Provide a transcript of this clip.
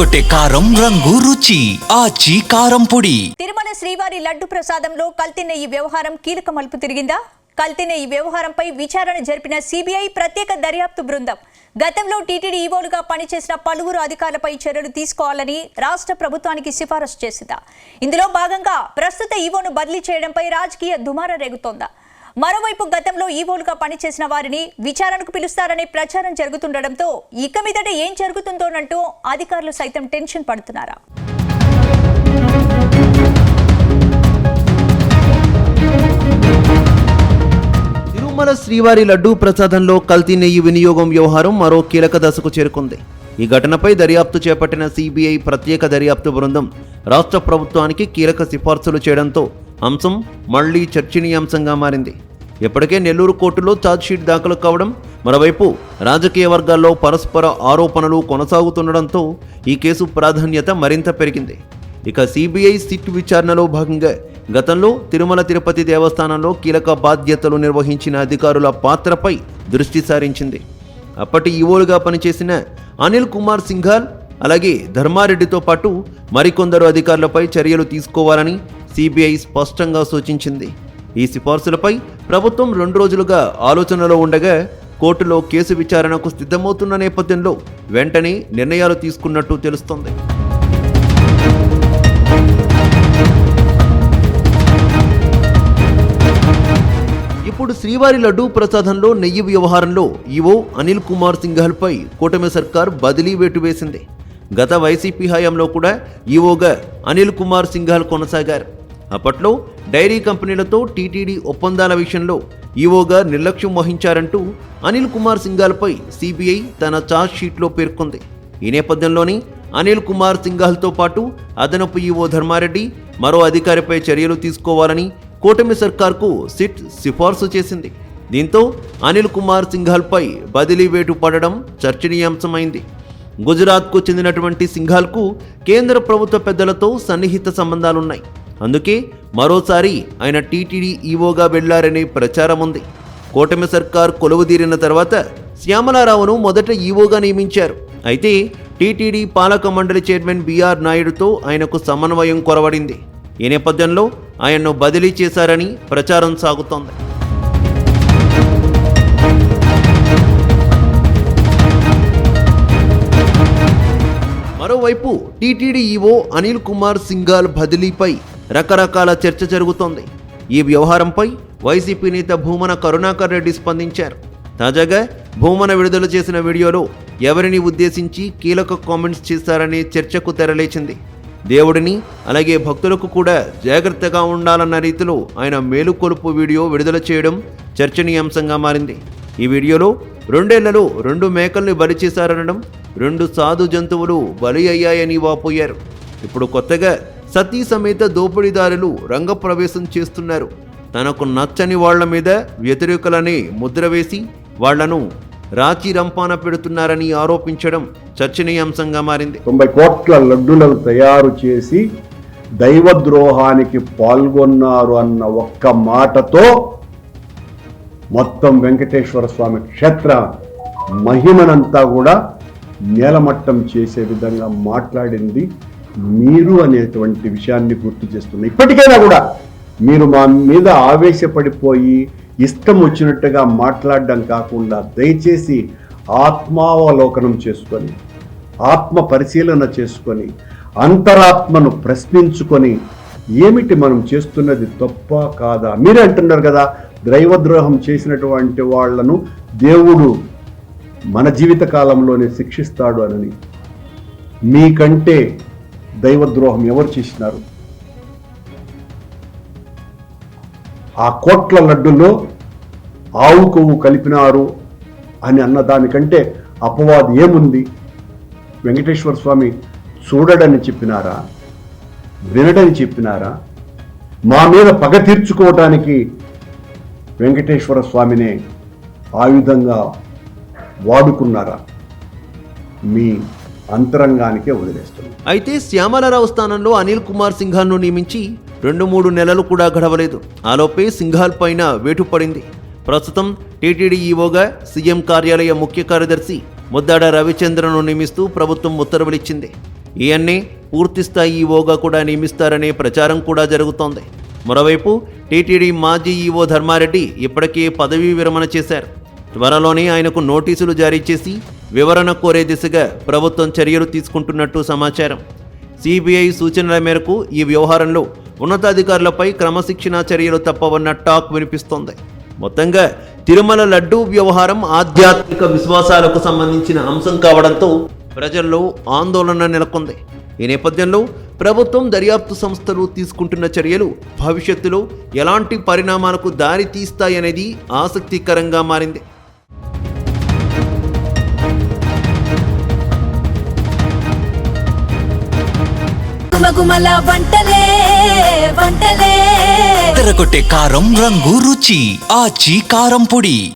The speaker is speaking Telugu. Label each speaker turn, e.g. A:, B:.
A: అదరగొట్టే కారం రంగు రుచి ఆచి కారం పొడి.
B: తిరుమల శ్రీవారి లడ్డు ప్రసాదంలో కల్తీ నెయ్యి వ్యవహారం కీలక మలుపు తిరిగిందా? కల్తీ నెయ్యి వ్యవహారంపై విచారణ జరిపిన సిబిఐ ప్రత్యేక దర్యాప్తు బృందం గతంలో టీటీడీ ఈవోలుగా పనిచేసిన పలువురు అధికారులపై చర్యలు తీసుకోవాలని రాష్ట్ర ప్రభుత్వానికి సిఫారసు చేసిందా? ఇందులో భాగంగా ప్రస్తుత ఈవోను బదిలీ చేయడంపై రాజకీయ దుమారం రేగుతోందా? మరోవైపు గతంలో ఈవోలుగా పనిచేసిన వారిని విచారణకు పిలుస్తారనే ప్రచారం జరుగుతుండటంతో ఇక మీదట ఏం జరుగుతుందోనంటూ అధికారులు సైతం టెన్షన్ పడుతున్నారా?
C: తిరుమల శ్రీవారి లడ్డూ ప్రసాదంలో కల్తీ నెయ్యి వినియోగం వ్యవహారం మరో కీలక దశకు చేరుకుంది. ఈ ఘటనపై దర్యాప్తు చేపట్టిన సిబిఐ ప్రత్యేక దర్యాప్తు బృందం రాష్ట్ర ప్రభుత్వానికి కీలక సిఫార్సులు చేయడంతో అంశం మళ్లీ చర్చనీయాంశంగా మారింది. ఇప్పటికే నెల్లూరు కోర్టులో ఛార్జ్షీట్ దాఖలు కావడం, మరోవైపు రాజకీయ వర్గాల్లో పరస్పర ఆరోపణలు కొనసాగుతుండడంతో ఈ కేసు ప్రాధాన్యత మరింత పెరిగింది. ఇక సిబిఐ సిట్ విచారణలో భాగంగా గతంలో తిరుమల తిరుపతి దేవస్థానంలో కీలక బాధ్యతలు నిర్వహించిన అధికారుల పాత్రపై దృష్టి సారించింది. అప్పటి ఈవోలుగా పనిచేసిన అనిల్ కుమార్ సింఘాల్, అలాగే ధర్మారెడ్డితో పాటు మరికొందరు అధికారులపై చర్యలు తీసుకోవాలని సిబిఐ స్పష్టంగా సూచించింది. ఈ సిఫార్సులపై ప్రభుత్వం 2 రోజులుగా ఆలోచనలో ఉండగా కోర్టులో కేసు విచారణకు సిద్ధమవుతున్న నేపథ్యంలో వెంటనే నిర్ణయాలు తీసుకున్నట్టు తెలుస్తోంది. ఇప్పుడు శ్రీవారి లడ్డూ ప్రసాదంలో నెయ్యి వ్యవహారంలో ఈవో అనిల్ కుమార్ సింఘాల్పై కూటమి సర్కార్ బదిలీ వేటు వేసింది. గత వైసీపీ హయాంలో కూడా ఈవోగా అనిల్ కుమార్ సింఘాల్ కొనసాగారు. అప్పట్లో డైరీ కంపెనీలతో టీటీడీ ఒప్పందాల విషయంలో ఈవోగా నిర్లక్ష్యం వహించారంటూ అనిల్ కుమార్ సింఘాల్పై సిబిఐ తన ఛార్జ్ షీట్లో పేర్కొంది. ఈ నేపథ్యంలోని అనిల్ కుమార్ సింఘాల్తో పాటు అదనపు ఈవో ధర్మారెడ్డి, మరో అధికారిపై చర్యలు తీసుకోవాలని కూటమి సర్కార్కు సిట్ సిఫార్సు చేసింది. దీంతో అనిల్ కుమార్ సింఘాల్పై బదిలీ వేటు పడడం చర్చనీయాంశమైంది. గుజరాత్కు చెందినటువంటి సింఘాల్కు కేంద్ర ప్రభుత్వ పెద్దలతో సన్నిహిత సంబంధాలున్నాయి. అందుకే మరోసారి ఆయన టీటీడీ ఈవోగా వెళ్లారనే ప్రచారం ఉంది. కూటమి సర్కార్ కొలువుదీరిన తర్వాత శ్యామలారావును మొదట ఈవోగా నియమించారు. అయితే టీటీడీ పాలక మండలి చైర్మన్ బిఆర్ నాయుడుతో ఆయనకు సమన్వయం కొరవడింది. ఈ నేపథ్యంలో ఆయన్ను బదిలీ చేశారని ప్రచారం సాగుతోంది. మరోవైపు టీటీడీ ఈవో అనిల్ కుమార్ సింఘాల్ బదిలీపై రకరకాల చర్చ జరుగుతోంది. ఈ వ్యవహారంపై వైసీపీ నేత భూమన కరుణాకర్ రెడ్డి స్పందించారు. తాజాగా భూమన విడుదల చేసిన వీడియోలో ఎవరిని ఉద్దేశించి కీలక కామెంట్స్ చేశారనే చర్చకు తెరలేచింది. దేవుడిని, అలాగే భక్తులకు కూడా జాగ్రత్తగా ఉండాలన్న రీతిలో ఆయన మేలుకొలుపు వీడియో విడుదల చేయడం చర్చనీయాంశంగా మారింది. ఈ వీడియోలో 2 ఏళ్లలో 2 మేకల్ని బలి చేశారనడం, 2 సాధు జంతువులు బలి అయ్యాయని వాపోయారు. ఇప్పుడు కొత్తగా సతీ సమేత దోపిడీదారులు రంగప్రవేశం చేస్తున్నారు. తనకు నచ్చని వాళ్ల మీద వ్యతిరేకులని ముద్ర వేసి వాళ్లను రాచి రంపాన పెడుతున్నారని ఆరోపించడం చర్చనీయాంశంగా మారింది.
D: 90 కోట్ల లడ్డులను తయారు చేసి దైవద్రోహానికి పాల్గొన్నారు అన్న ఒక్క మాటతో మొత్తం వెంకటేశ్వర స్వామి క్షేత్ర మహిమనంతా కూడా నేలమట్టం చేసే విధంగా మాట్లాడింది మీరు అనేటువంటి విషయాన్ని గుర్తు చేస్తున్నా. ఇప్పటికైనా కూడా మీరు మా మీద ఆవేశపడిపోయి ఇష్టం వచ్చినట్టుగా మాట్లాడడం కాకుండా దయచేసి ఆత్మావలోకనం చేసుకొని, ఆత్మ పరిశీలన చేసుకొని, అంతరాత్మను ప్రశ్నించుకొని ఏమిటి మనం చేస్తున్నది తప్ప కాదా? మీరే అంటున్నారు కదా, దైవద్రోహం చేసినటువంటి వాళ్లను దేవుడు మన జీవిత కాలంలోనే శిక్షిస్తాడు అని. మీకంటే దైవద్రోహం ఎవరు చేసినారు? ఆ కోట్ల లడ్డులో ఆవు కొవ్వు కలిపినారు అని అన్నదానికంటే అపవాదు ఏముంది? వెంకటేశ్వర స్వామి చూడడని చెప్పినారా? వినడని చెప్పినారా? మా మీద పగ తీర్చుకోవటానికి వెంకటేశ్వర స్వామినే ఆయుధంగా వాడుకున్నారా? మీ అంతరంగానికే వదిలేస్తుంది.
C: అయితే శ్యామలారావు స్థానంలో అనిల్ కుమార్ సింఘాల్ను నియమించి 2-3 నెలలు కూడా గడవలేదు. ఆలోపే సింఘాల్ పైన వేటు పడింది. ప్రస్తుతం టీటీడీ ఈవోగా సీఎం కార్యాలయ ముఖ్య కార్యదర్శి ముద్దాడ రవిచంద్రను నియమిస్తూ ప్రభుత్వం ఉత్తర్వులిచ్చింది. ఈయన్ని పూర్తిస్థాయి ఈవోగా కూడా నియమిస్తారనే ప్రచారం కూడా జరుగుతోంది. మరోవైపు టీటీడీ మాజీ ఈవో ధర్మారెడ్డి ఇప్పటికే పదవీ విరమణ చేశారు. త్వరలోనే ఆయనకు నోటీసులు జారీ చేసి వివరణ కోరే దిశగా ప్రభుత్వం చర్యలు తీసుకుంటున్నట్టు సమాచారం. సిబిఐ సూచనల మేరకు ఈ వ్యవహారంలో ఉన్నతాధికారులపై క్రమశిక్షణా చర్యలు తప్పవన్న టాక్ వినిపిస్తోంది. మొత్తంగా తిరుమల లడ్డూ వ్యవహారం ఆధ్యాత్మిక విశ్వాసాలకు సంబంధించిన అంశం కావడంతో ప్రజల్లో ఆందోళన నెలకొంది. ఈ నేపథ్యంలో ప్రభుత్వం, దర్యాప్తు సంస్థలు తీసుకుంటున్న చర్యలు భవిష్యత్తులో ఎలాంటి పరిణామాలకు దారి తీస్తాయనేది ఆసక్తికరంగా మారింది.
E: గుమగుమల వంటలే వంటలే
A: తెరకొట్టే కారం రంగు రుచి ఆచి కారం పొడి.